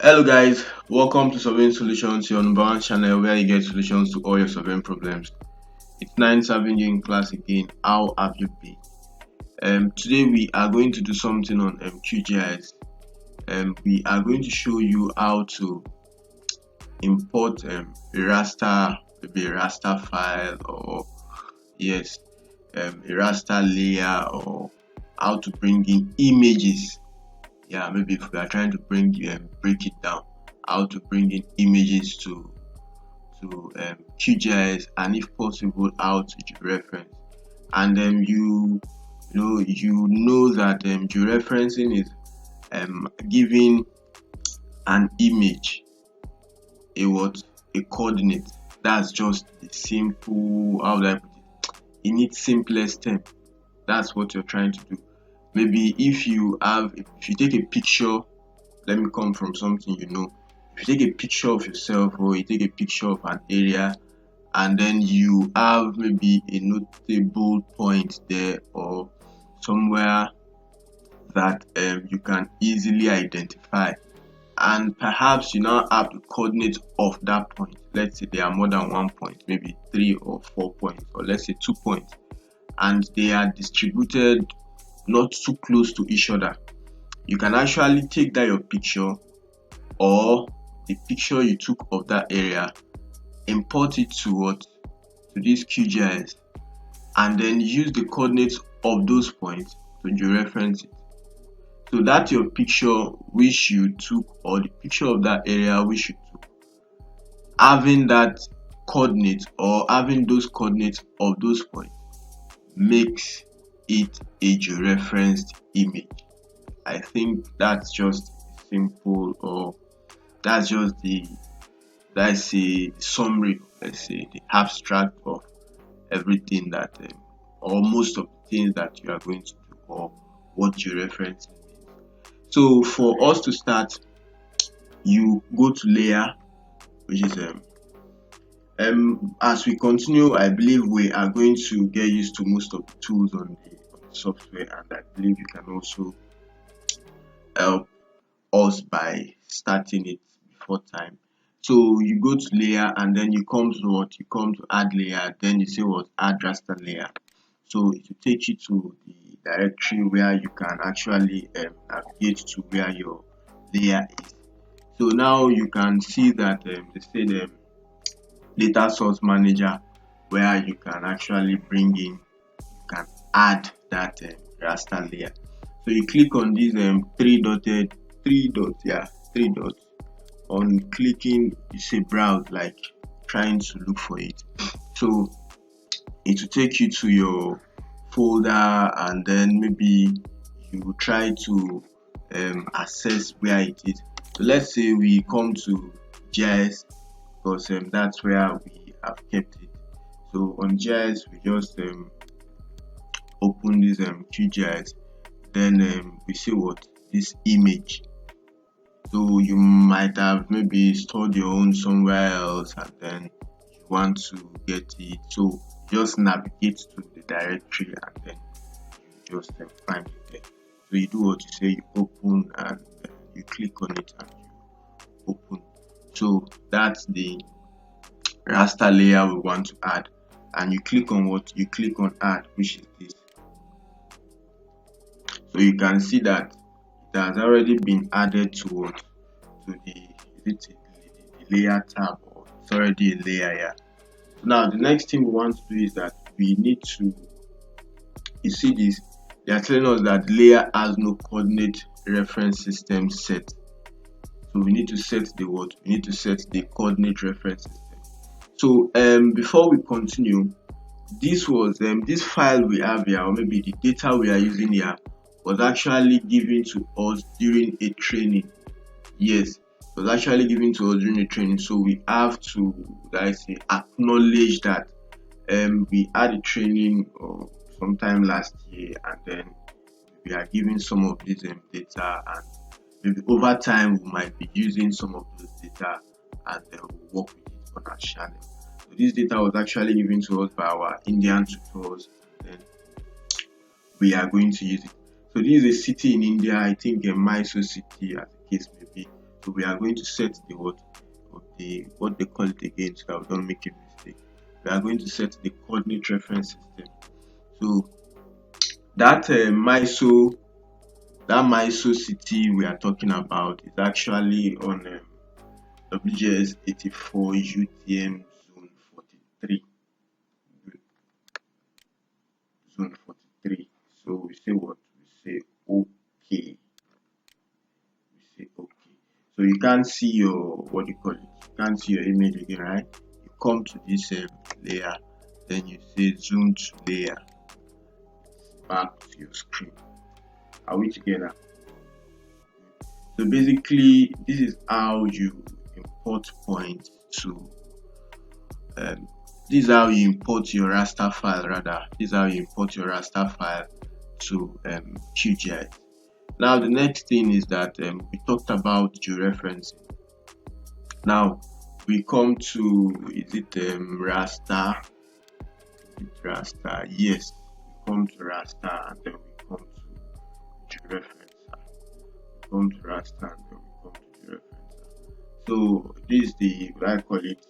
Hello guys, welcome to Surveying Solutions, your number one channel where you get solutions to all your surveying problems. It's nice having you in class again. How have you been? Today we are going to do something on QGIS. We are going to show you how to import a raster, maybe a raster file, or yes, a raster layer, or how to bring in images. Yeah, maybe if we are trying to break it down, how to bring in images to QGIS, and if possible how to georeference. And you know that georeferencing is giving an image a coordinate. That's just the simple, how would I put it, in its simplest term. That's what you're trying to do. Maybe if you take a picture, let me come from something if you take a picture of yourself, or you take a picture of an area, and then you have maybe a notable point there or somewhere that you can easily identify, and perhaps you now have the coordinates of that point. Let's say there are more than one point, maybe 3 or 4 points, or let's say 2 points, and they are distributed not too close to each other. You can actually take that your picture, or the picture you took of that area, import it to this QGIS, and then use the coordinates of those points to georeference it. So that your picture which you took, or the picture of that area which you took, having that coordinate or having those coordinates of those points makes it a georeferenced image. I think that's just simple, or that's just the summary, let's say the abstract of everything that or most of the things that you are going to do, or what georeferencing means. So for us to start, you go to layer, which is as we continue, I believe we are going to get used to most of the tools on the software, and I believe you can also help us by starting it before time. So you go to layer, and then you come to add layer, then you say add raster layer. So it will take you to the directory where you can actually navigate to where your layer is. So now you can see that they say the data source manager, where you can actually you can add that raster layer. So you click on this three dots. On clicking, you say browse, like trying to look for it. So it will take you to your folder, and then maybe you will try to assess where it is. So let's say we come to GIS, because that's where we have kept it. So on GIS, we just open this QGIS, then we see this image. So you might have maybe stored your own somewhere else, and then you want to get it. So just navigate to the directory, and then you just find it there. So you do what you say, you open, and you click on it, and you open. So that's the raster layer we want to add, and you click on add, which is this. So you can see that it has already been added to the layer tab, or it's already a layer here. So now the next thing we want to do is that we need to, you see this, they are telling us that layer has no coordinate reference system set. So we need to set the coordinate reference system. So before we continue, this file we have here, or maybe the data we are using here, was actually given to us during a training. Yes, it was actually given to us during a training. So we have to acknowledge that we had a training sometime last year, and then we are giving some of this data, and maybe over time we might be using some of those data, and then we'll work with it on our channel. So this data was actually given to us by our Indian tutors, and we are going to use it. So this is a city in India, I think a Mysore city, as the case may be. So we are going to set the what they call it again, so that we don't make a mistake. We are going to set the coordinate reference system. So that MISO city we are talking about is actually on WGS 84 UTM zone 43. Zone 43. So we say what? We say okay. So you can't see your what do you call it? You can't see your image again, right? You come to this layer, then you say zoom to layer, back to your screen. Are we together? So basically, this is how you import points to. This is how you import your raster file. This is how you import your raster file to QGIS. Now the next thing is that we talked about georeferencing. Now we come to, is it raster? Raster, yes. We come to raster and then we come to georeference. Come to raster and then we come to georeference. So this is the what I call it,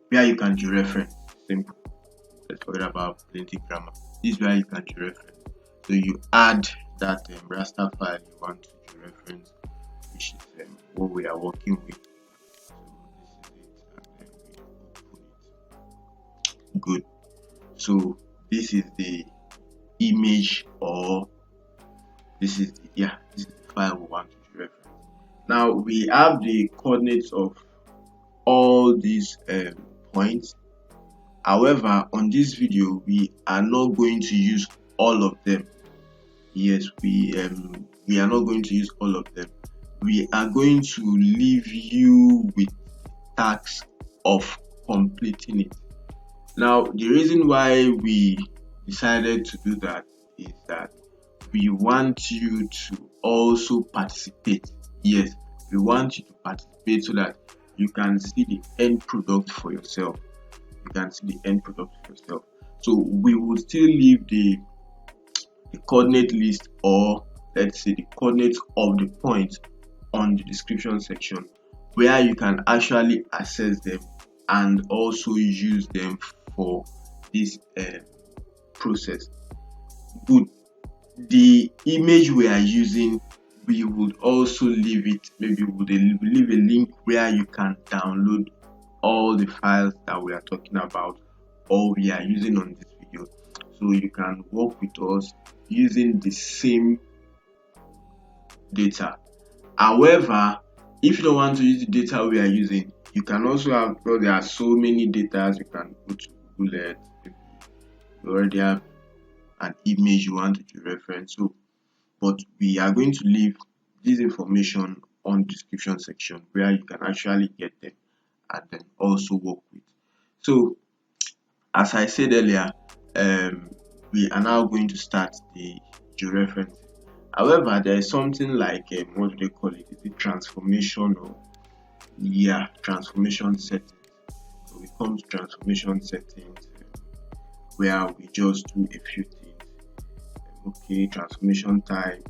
where you can georeference. Simple. Let's forget about plenty grammar. This is where you can georeference. So you add that raster file you want to georeference, which is what we are working with. So this is it, and then we open it. Good. So this is the image, or this is the file we want to georeference. Now we have the coordinates of all these points. However, on this video we are not going to use all of them. Yes, we are not going to use all of them. We are going to leave you with tasks of completing it. Now the reason why we decided to do that is that we want you to also participate. Yes, we want you to participate so that you can see the end product for yourself. So we will still leave the coordinate list, or let's say the coordinates of the points, on the description section, where you can actually access them and also use them for this process. Good. The image we are using, we would also leave it, maybe we'll leave a link where you can download all the files that we are talking about or we are using on this video, so you can work with us using the same data. However, if you don't want to use the data we are using, you can also have, because there are so many data, you can go to Google Earth. You already have an image you want to reference. So, but we are going to leave this information on the description section where you can actually get them and then also work with. So, as I said earlier, we are now going to start the georeferencing. However, there is something like what do they call it? Is it transformation, or transformation settings? So we come to transformation settings, where we just do a few things. Okay, transformation type,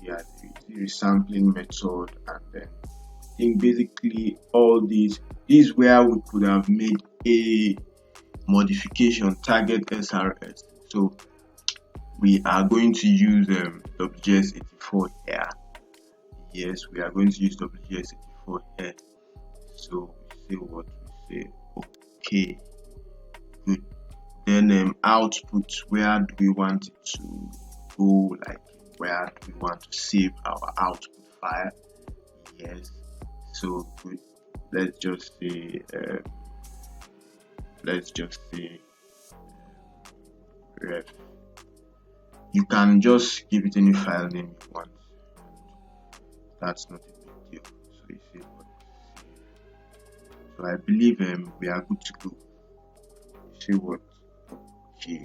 the resampling method, and then I think basically all these is where we could have made a modification, target SRS. So we are going to use WGS 84 here. Yes, we are going to use WGS 84 here. So we say what we say. Okay, good. Then output, where do we want it to go? Like, where do we want to save our output file? Yes, so good. Let's just say ref. You can just give it any file name you want. That's not a big deal. So you say what? So I believe we are good to go. You say what? Okay.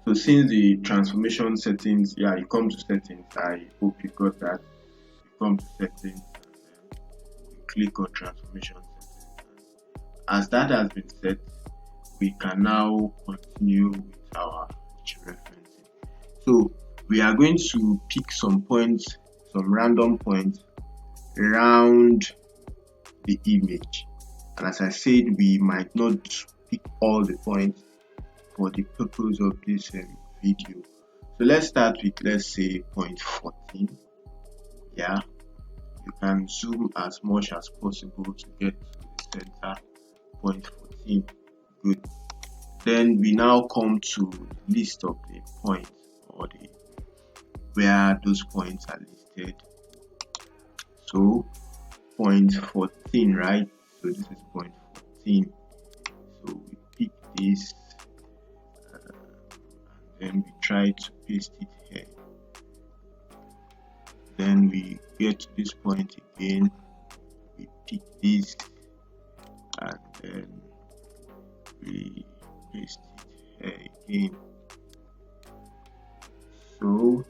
So since the transformation settings, you come to settings. I hope you got that. You come to settings and then you click on transformation settings. As that has been set, we can now continue with our georeferencing. So we are going to pick some points, some random points around the image, and as I said, we might not pick all the points for the purpose of this video. So let's start with, let's say, point 14. Yeah, you can zoom as much as possible to get to the center. Point 14. Good. Then we now come to the list of the points, or the where those points are listed. So point 14, right? So this is point 14. So we pick this and then we try to paste it here. Then we get to this point again, we pick this and then we paste it here again. So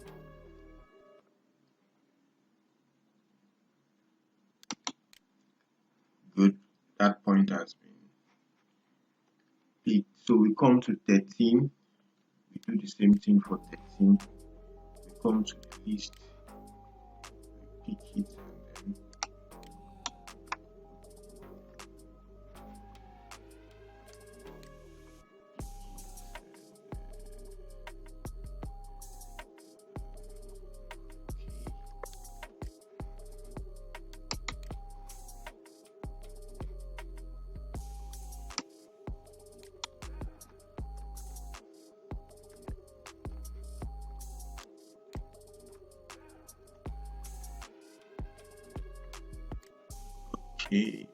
good, that point has been picked. So we come to 13, we do the same thing for 13. We come to the list, we pick it, and then okay.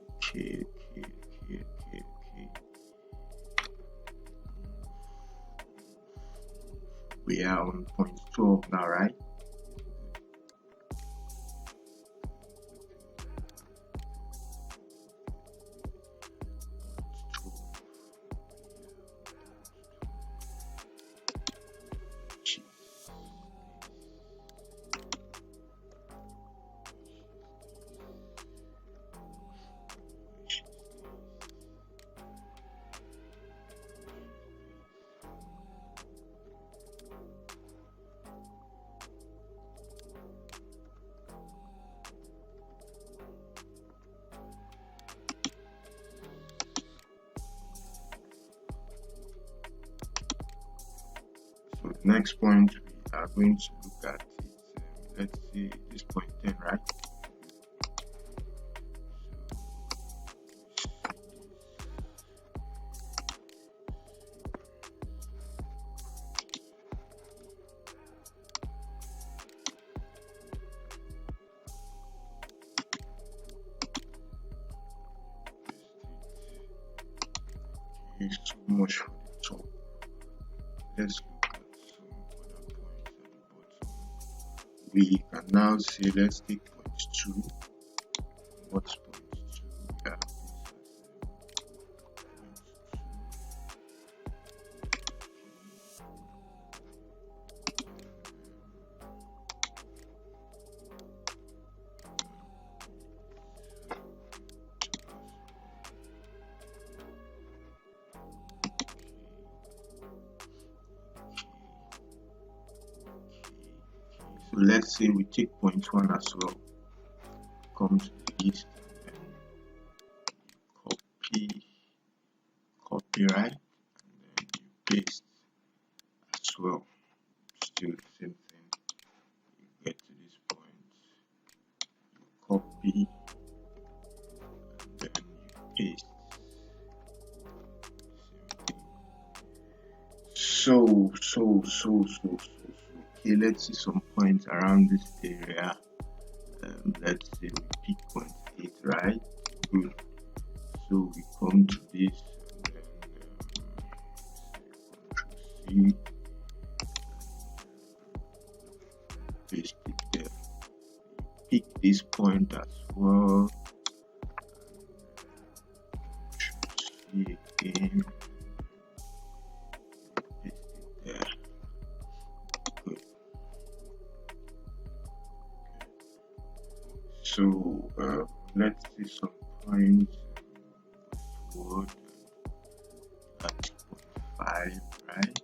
We are on point 12 now, right? So the next point we are going to look at is, let's see, this point 10, right? Okay, so much for the top. Let's look at some other points at the bottom. We can now say, let's take point 2. What's point 2? We have this So let's say we take point 1 as well. Come to the list and then copy, right? And then you paste as well. Still the same thing. You get to this point, you copy, and then you paste. Same thing. So. Okay, let's see some points around this area. Let's say we pick point 8, right? Good. So we come to this and then Ctrl+C, paste it there. Pick this point as well. Ctrl+C again. Paste it there. Good. So let's see some points. Word, that's 0.5, right? 0.5, right?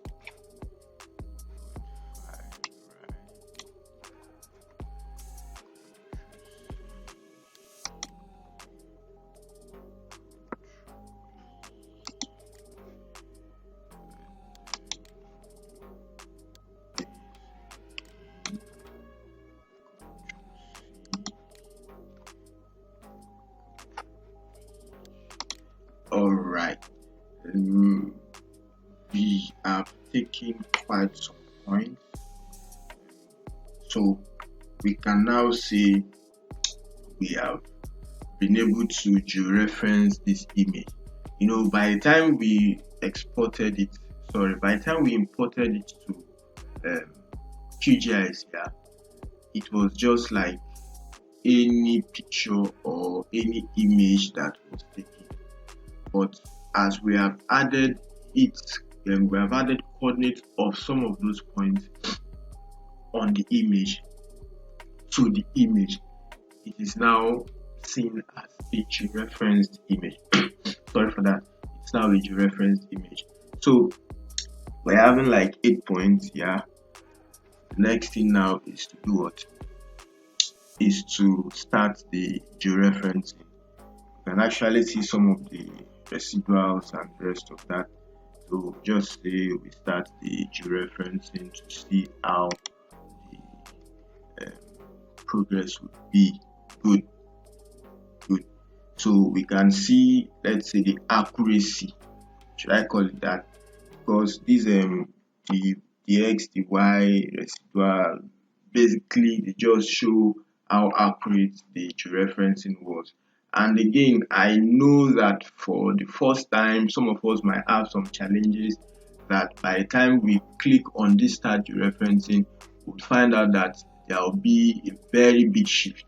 taken quite some points. So we can now say we have been able to georeference this image. You know, by the time we imported it to QGIS, yeah, it was just like any picture or any image that was taken. But as we have added it, we have added coordinates of some of those points on the image to the image. It is now seen as a georeferenced image. Sorry for that. It's now a georeferenced image. So we're having like 8 points. Yeah. The next thing now is to do what? Is to start the georeferencing. You can actually see some of the residuals and the rest of that. So just say we start the georeferencing to see how the progress would be. Good. So we can see, let's say, the accuracy. Should I call it that? Because these the x, the y residual, basically they just show how accurate the georeferencing was. And again, I know that for the first time, some of us might have some challenges that by the time we click on this start georeferencing, we'll find out that there will be a very big shift.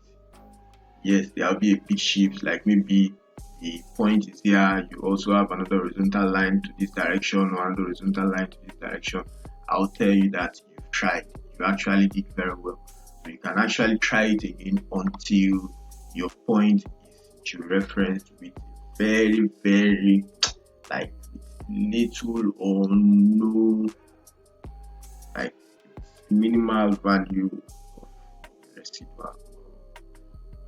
Yes, there will be a big shift, like maybe the point is here, you also have another horizontal line to this direction or another horizontal line to this direction. I'll tell you that you've tried. You actually did very well. So you can actually try it again until your point is georeferenced with very, very like little or no, like minimal value of residual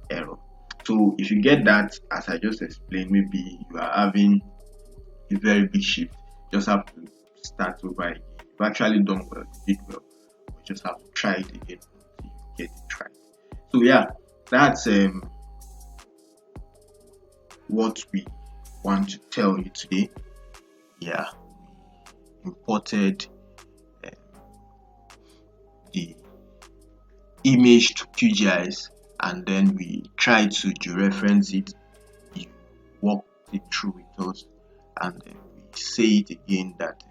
error. So if you get that, as I just explained, maybe you are having a very big shift, you just have to start over again. You've actually done well, you did well, you just have to try it again until you get it right. So yeah, that's what we want to tell you today. Yeah, we imported the image to QGIS, and then we try to georeference it. You walk it through with us, and then we say it again that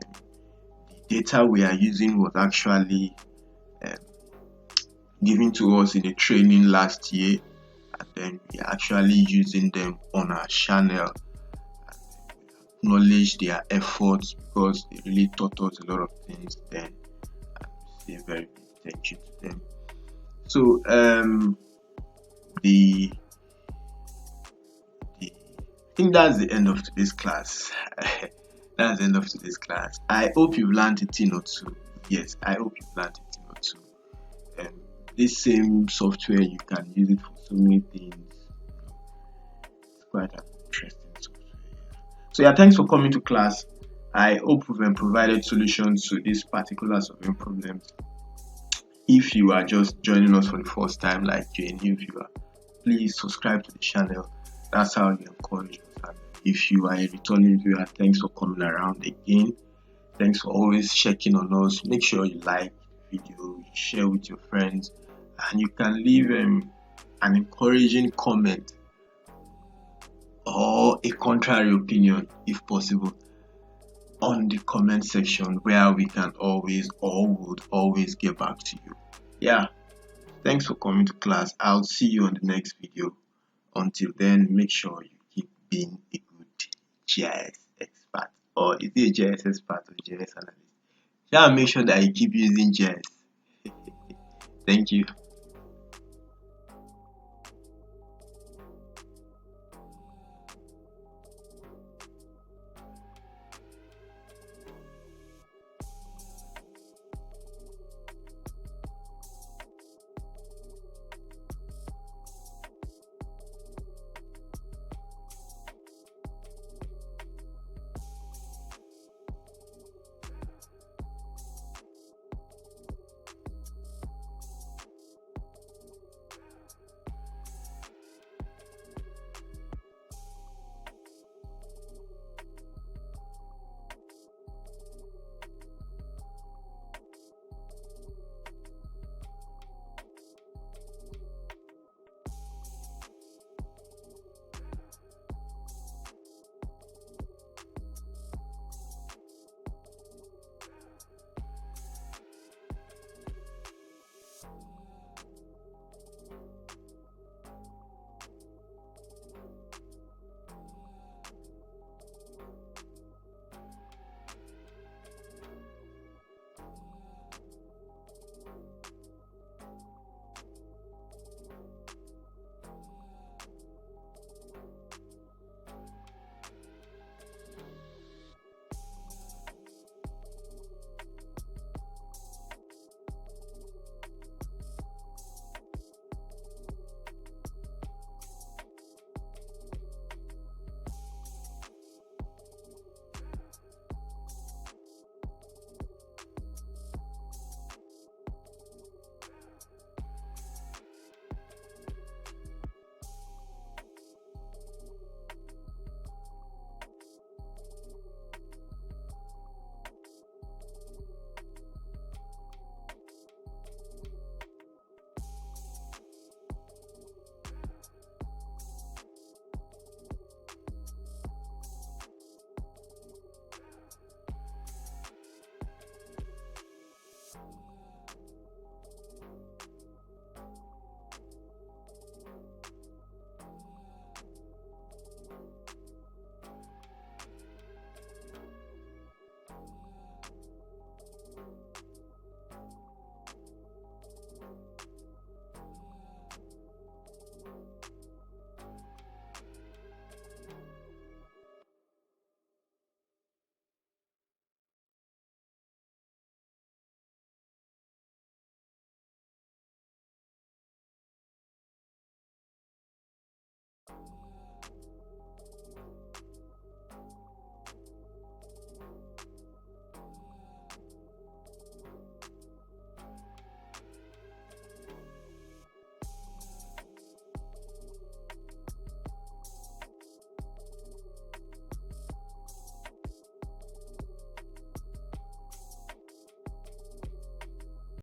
the data we are using was actually given to us in a training last year, and then we are actually using them on our channel. And we acknowledge their efforts because they really taught us a lot of things then, and we say a very big thank you to them. So I think that's the end of today's class. That's the end of today's class. I hope you've learned a thing or two. Yes, I hope you've learned a thing or two. This same software, you can use it for so many things. It's quite an interesting software. So yeah, thanks for coming to class. I hope we've provided solutions to these particular solving problems. If you are just joining us for the first time, like you're a new viewer, please subscribe to the channel. That's how you encourage us. And if you are a returning viewer, thanks for coming around again. Thanks for always checking on us. Make sure you like the video, you share with your friends, and you can leave an encouraging comment or a contrary opinion if possible on the comment section, where we can always or would always get back to you. Yeah, thanks for coming to class. I'll see you on the next video. Until then, make sure you keep being a good GIS expert, or is it a GIS expert or GIS analyst? Yeah, make sure that you keep using GIS. Thank you.